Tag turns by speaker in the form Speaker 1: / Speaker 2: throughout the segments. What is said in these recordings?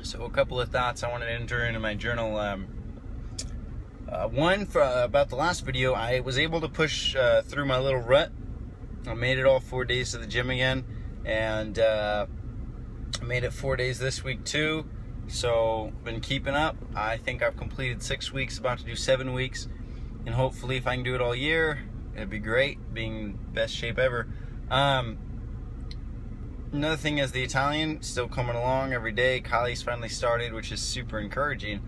Speaker 1: So a couple of thoughts I wanted to enter into my journal. One, about the last video, I was able to push through my little rut. I made it all 4 days to the gym again, and I made it 4 days this week too. So been keeping up. I think I've completed 6 weeks, about to do 7 weeks, and hopefully if I can do it all year, it'd be great, being in best shape ever. Another thing is the Italian still coming along every day. Kylie's finally started, which is super encouraging.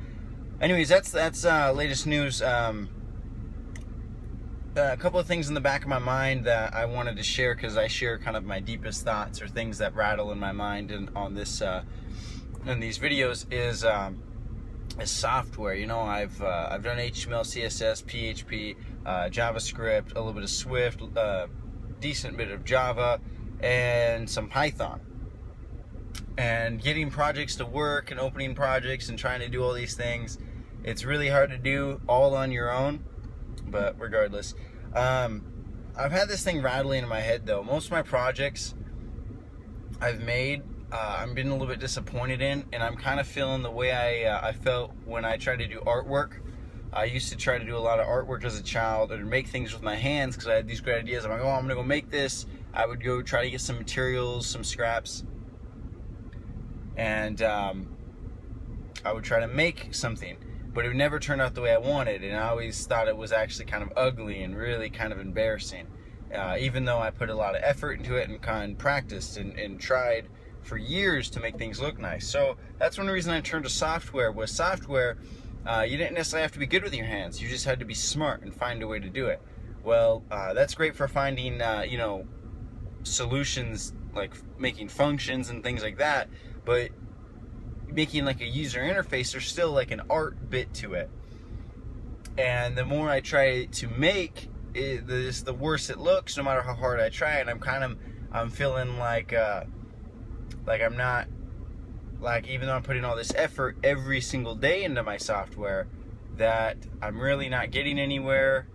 Speaker 1: Anyways, that's latest news. A couple of things in the back of my mind that I wanted to share, because I share kind of my deepest thoughts or things that rattle in my mind and on this in these videos is software. You know, I've done HTML, CSS, PHP, JavaScript, a little bit of Swift, decent bit of Java, and some Python. And getting projects to work and opening projects and trying to do all these things, it's really hard to do all on your own. But regardless, I've had this thing rattling in my head though. Most of my projects I've made, I'm been a little bit disappointed in, and I'm kind of feeling the way I felt when I tried to do artwork. I used to try to do a lot of artwork as a child, or make things with my hands, because I had these great ideas. I'm like, oh, I'm gonna go make this. I would go try to get some materials, some scraps, and I would try to make something, but it would never turn out the way I wanted, and I always thought it was actually kind of ugly and really kind of embarrassing, even though I put a lot of effort into it and kind of practiced and tried for years to make things look nice. So that's one reason I turned to software. Was software, you didn't necessarily have to be good with your hands, you just had to be smart and find a way to do it. Well, that's great for finding you know, solutions, like making functions and things like that, but making like a user interface, there's still like an art bit to it. And the more I try to make it, the worse it looks, no matter how hard I try. And I'm feeling like I'm not, like, even though I'm putting all this effort every single day into my software, that I'm really not getting anywhere.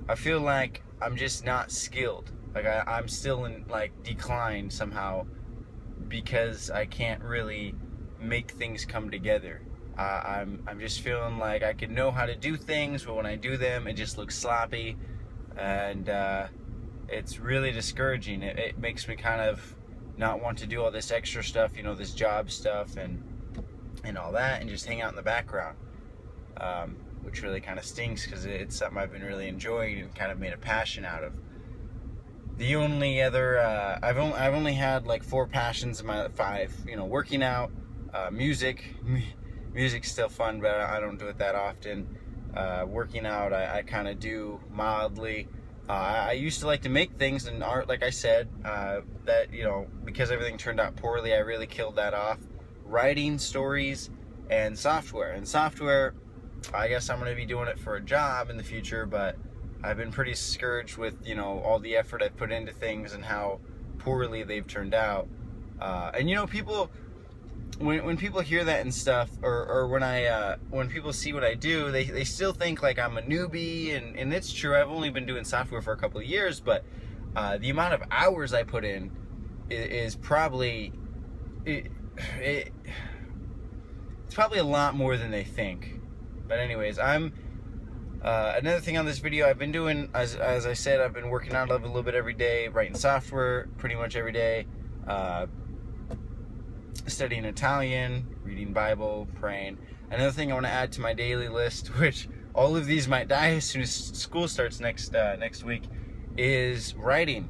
Speaker 1: I feel like I'm just not skilled. Like I'm still in like decline somehow, because I can't really make things come together. I'm just feeling like I can know how to do things, but when I do them, it just looks sloppy, and it's really discouraging. It makes me kind of not want to do all this extra stuff, you know, this job stuff and all that, and just hang out in the background. Which really kind of stinks, because it's something I've been really enjoying and kind of made a passion out of. The only other, I've only had like 4 passions in my 5, you know, working out, music. Music's still fun, but I don't do it that often. Working out, I kind of do mildly. I used to like to make things in art, like I said, that, you know, because everything turned out poorly, I really killed that off. Writing stories and software. And software, I guess I'm going to be doing it for a job in the future, but I've been pretty discouraged with, you know, all the effort I've put into things and how poorly they've turned out. And, you know, people, when people hear that and stuff, or when people see what I do, they still think like I'm a newbie, and it's true. I've only been doing software for a couple of years, but the amount of hours I put in is probably, it's probably a lot more than they think. But anyways, another thing on this video, I've been doing, as I said, I've been working out a little bit every day, writing software pretty much every day, studying Italian, reading Bible, praying. Another thing I want to add to my daily list, which all of these might die as soon as school starts next week, is writing.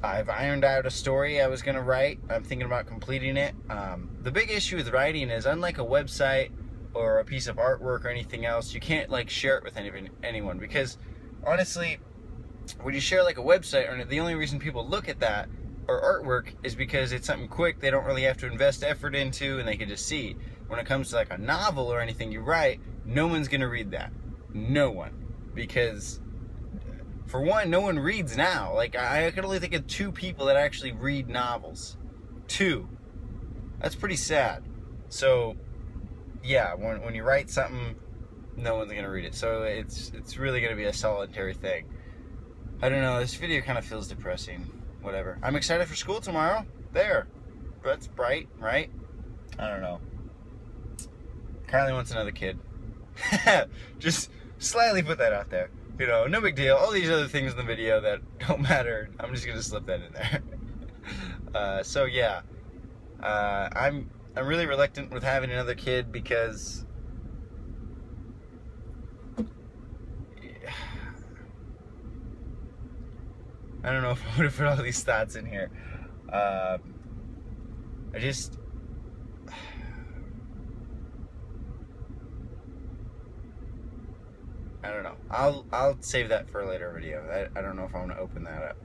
Speaker 1: I've ironed out a story I was going to write. I'm thinking about completing it. The big issue with writing is, unlike a website or a piece of artwork or anything else, you can't like share it with anyone, because honestly, when you share like a website, or the only reason people look at that or artwork is because it's something quick they don't really have to invest effort into, and they can just see. When it comes to like a novel or anything you write, no one's gonna read that. No one. Because for one, no one reads now. Like, I can only think of 2 people that actually read novels. 2. That's pretty sad. So yeah, when you write something, no one's gonna read it. So it's really gonna be a solitary thing. I don't know, this video kind of feels depressing. Whatever. I'm excited for school tomorrow. There. That's bright, right? I don't know. Kylie wants another kid. Just slightly put that out there. You know, no big deal. All these other things in the video that don't matter, I'm just gonna slip that in there. So yeah, I'm really reluctant with having another kid because I don't know if I would have put all these thoughts in here. I don't know. I'll save that for a later video. I don't know if I want to open that up.